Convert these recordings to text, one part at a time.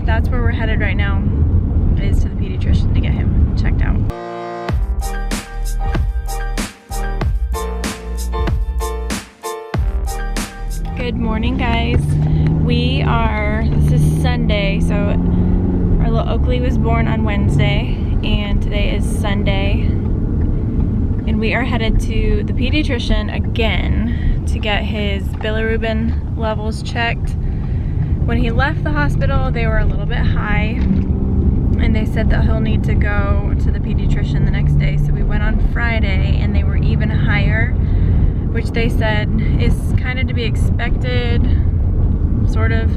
that's where we're headed right now, is to the pediatrician to get him checked out. Good morning, guys. This is Sunday, so our little Oakley was born on Wednesday, and today is Sunday. And we are headed to the pediatrician again to get his bilirubin levels checked. When he left the hospital, they were a little bit high, and they said that he'll need to go to the pediatrician the next day. So we went on Friday, and they were even higher, which they said is kind of to be expected, sort of,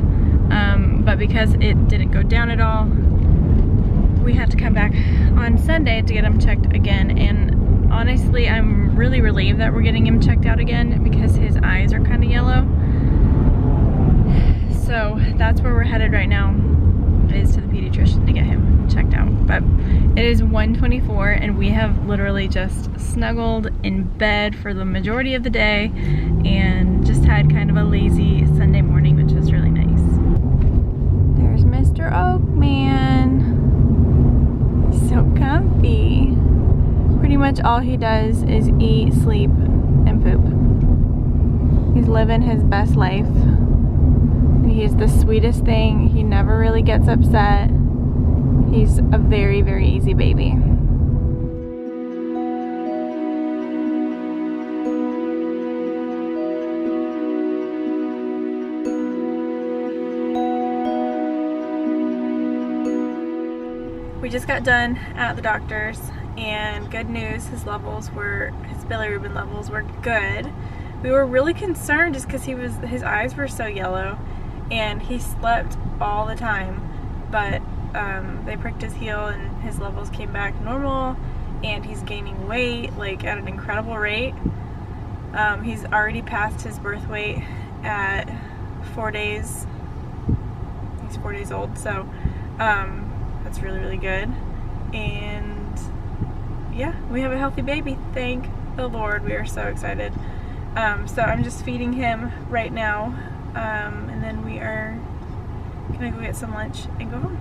but because it didn't go down at all, we had to come back on Sunday to get him checked again. And honestly, I'm really relieved that we're getting him checked out again because his eyes are kind of yellow. So that's where we're headed right now, is to the pediatrician to get him checked out. But it is 1:24 and we have literally just snuggled in bed for the majority of the day and just had kind of a lazy Sunday morning, which was really nice. There's Mr. Oakman. He's so comfy. Pretty much all he does is eat, sleep, and poop. He's living his best life. He's the sweetest thing. He never really gets upset. He's a very, very easy baby. We just got done at the doctor's, and good news, his bilirubin levels were good. We were really concerned just because his eyes were so yellow, and he slept all the time, but they pricked his heel and his levels came back normal, and he's gaining weight like at an incredible rate. He's already passed his birth weight at 4 days. He's 4 days old, so that's really, really good. And yeah, we have a healthy baby, thank the Lord. We are so excited. So I'm just feeding him right now, and then we are gonna go get some lunch and go home.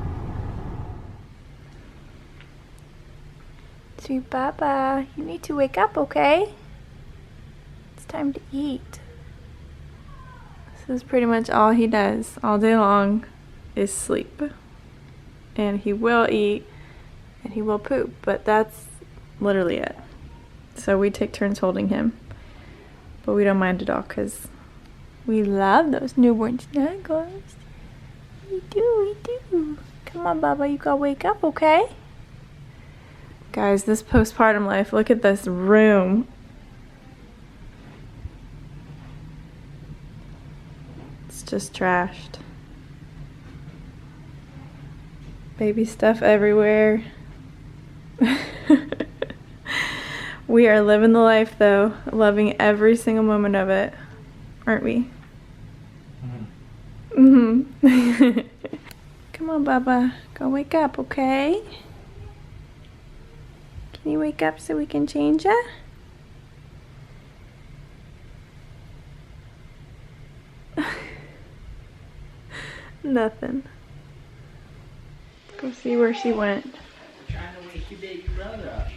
Sweet Baba, you need to wake up, okay? It's time to eat. This is pretty much all he does all day long is sleep. And he will eat and he will poop, but that's literally it. So we take turns holding him, but we don't mind at all because we love those newborn snuggles. We do. Come on, Baba, you gotta wake up, okay? Guys, this postpartum life, look at this room. It's just trashed. Baby stuff everywhere. We are living the life though, loving every single moment of it, aren't we? Mm-hmm. Come on, Baba, go wake up, okay? Can you wake up so we can change ya? Nothing. Go see where she went. Trying to wake your baby brother up.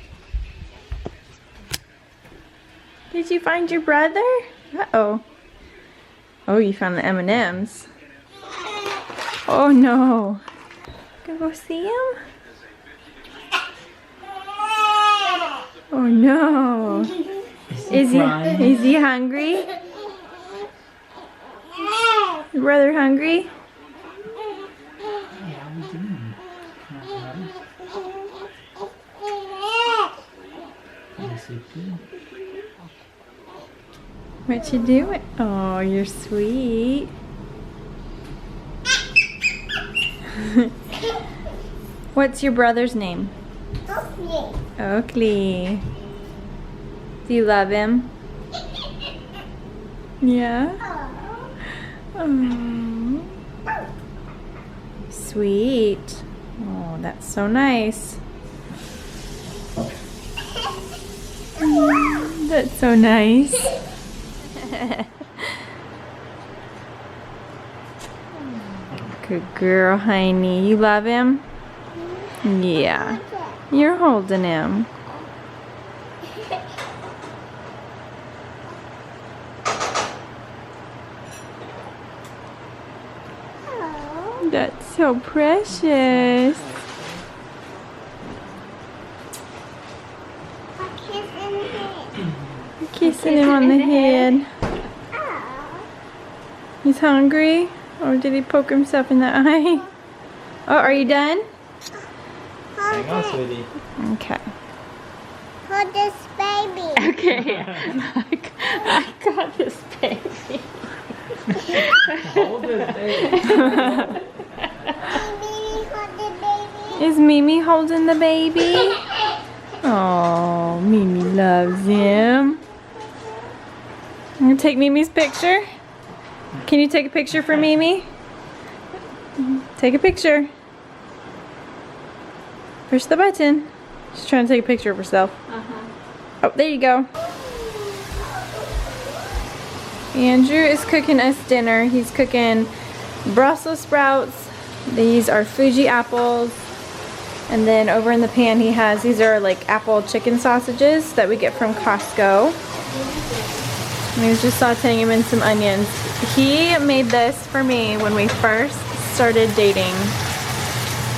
Did you find your brother? Uh-oh. Oh, you found the M&Ms. Oh no. Go see him? Oh no. Is he hungry? Your brother hungry? What you doing? Oh, you're sweet. What's your brother's name? Oakley. Oakley. Do you love him? Yeah? Oh. Sweet. Oh, that's so nice. That's so nice. Good girl, honey. You love him? Yeah. You're holding him. That's so precious. Kissing him on the head. He's hungry? Or did he poke himself in the eye? Oh, are you done? Hang on, sweetie. Okay. Hold this baby. Okay. I got this baby. Hold this baby. Mimi, hold the baby. Is Mimi holding the baby? Oh, Mimi loves him. I'm gonna take Mimi's picture. Can you take a picture for Mimi? Take a picture. Push the button. She's trying to take a picture of herself. Oh, there you go. Andrew is cooking us dinner. He's cooking Brussels sprouts. These are Fuji apples. And then over in the pan he has, these are like apple chicken sausages that we get from Costco. And he's just sauteing them in some onions. He made this for me when we first started dating.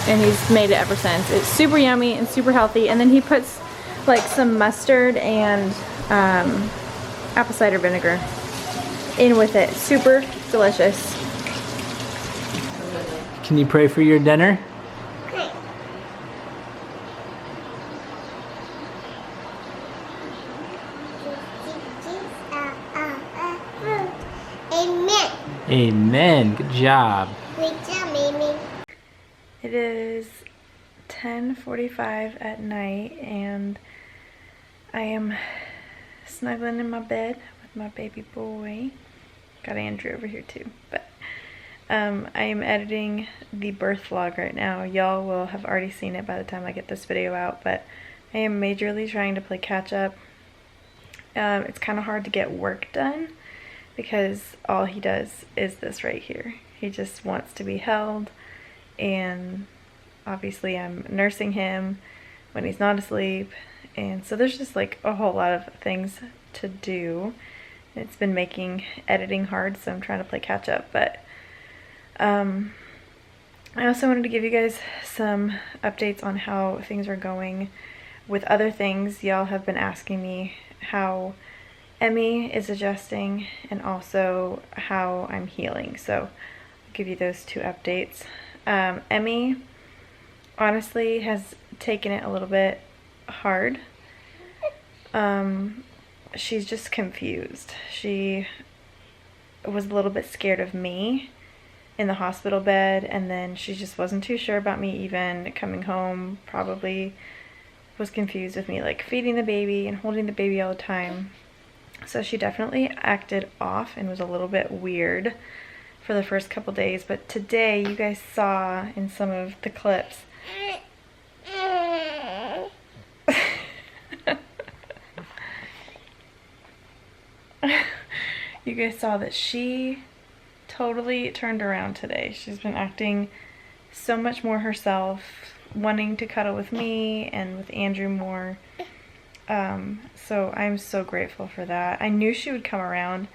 And he's made it ever since. It's super yummy and super healthy. And then he puts like some mustard and apple cider vinegar in with it. Super delicious. Can you pray for your dinner? Amen. Amen. Good job. Good job, Mimi. It is 10:45 at night and I am snuggling in my bed with my baby boy. Got Andrew over here too, but I am editing the birth vlog right now. Y'all will have already seen it by the time I get this video out, but I am majorly trying to play catch up. It's kind of hard to get work done because all he does is this right here. He just wants to be held, and obviously I'm nursing him when he's not asleep, and so there's just like a whole lot of things to do. It's been making editing hard, so I'm trying to play catch up, but I also wanted to give you guys some updates on how things are going with other things. Y'all have been asking me how Emmy is adjusting and also how I'm healing, so I'll give you those two updates. Emmy honestly has taken it a little bit hard. She's just confused. She was a little bit scared of me in the hospital bed, and then she just wasn't too sure about me even coming home. Probably was confused with me like feeding the baby and holding the baby all the time. So she definitely acted off and was a little bit weird for the first couple days, but today you guys saw in some of the clips you guys saw that she totally turned around today. She's been acting so much more herself, wanting to cuddle with me and with Andrew more. So I'm so grateful for that. I knew she would come around,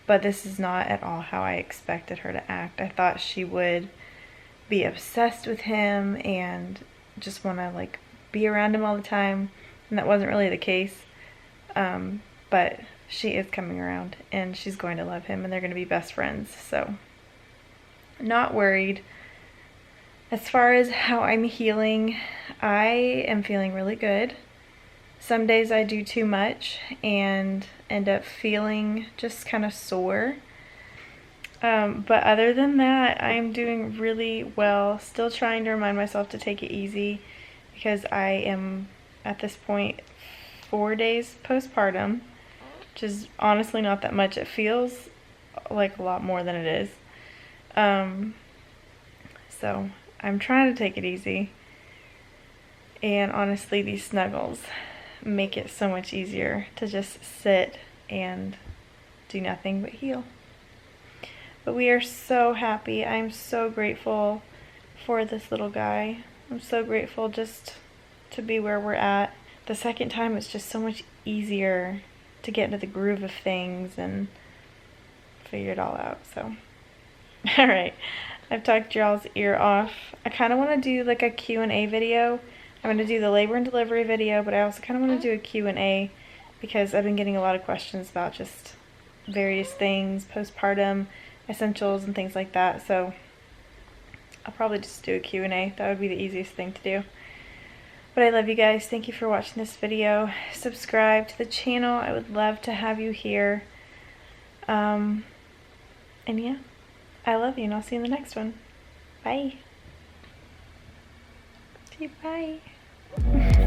but this is not at all how I expected her to act. I thought she would be obsessed with him and just want to like be around him all the time, and that wasn't really the case. But she is coming around and she's going to love him and they're going to be best friends, so not worried. As far as how I'm healing, I am feeling really good. Some days I do too much and end up feeling just kind of sore. But other than that, I'm doing really well. Still trying to remind myself to take it easy because I am at this point 4 days postpartum, which is honestly not that much. It feels like a lot more than it is. So I'm trying to take it easy. And honestly, these snuggles make it so much easier to just sit and do nothing but heal. But we are so happy. I'm so grateful for this little guy. I'm so grateful just to be where we're at. The second time it's just so much easier to get into the groove of things and figure it all out. So, alright, I've talked y'all's ear off. I kind of want to do like a Q&A video. I'm going to do the labor and delivery video, but I also kind of want to do a Q&A because I've been getting a lot of questions about just various things, postpartum, essentials, and things like that. So I'll probably just do a Q&A. That would be the easiest thing to do. But I love you guys. Thank you for watching this video. Subscribe to the channel. I would love to have you here. And yeah, I love you, and I'll see you in the next one. Bye. See you, bye.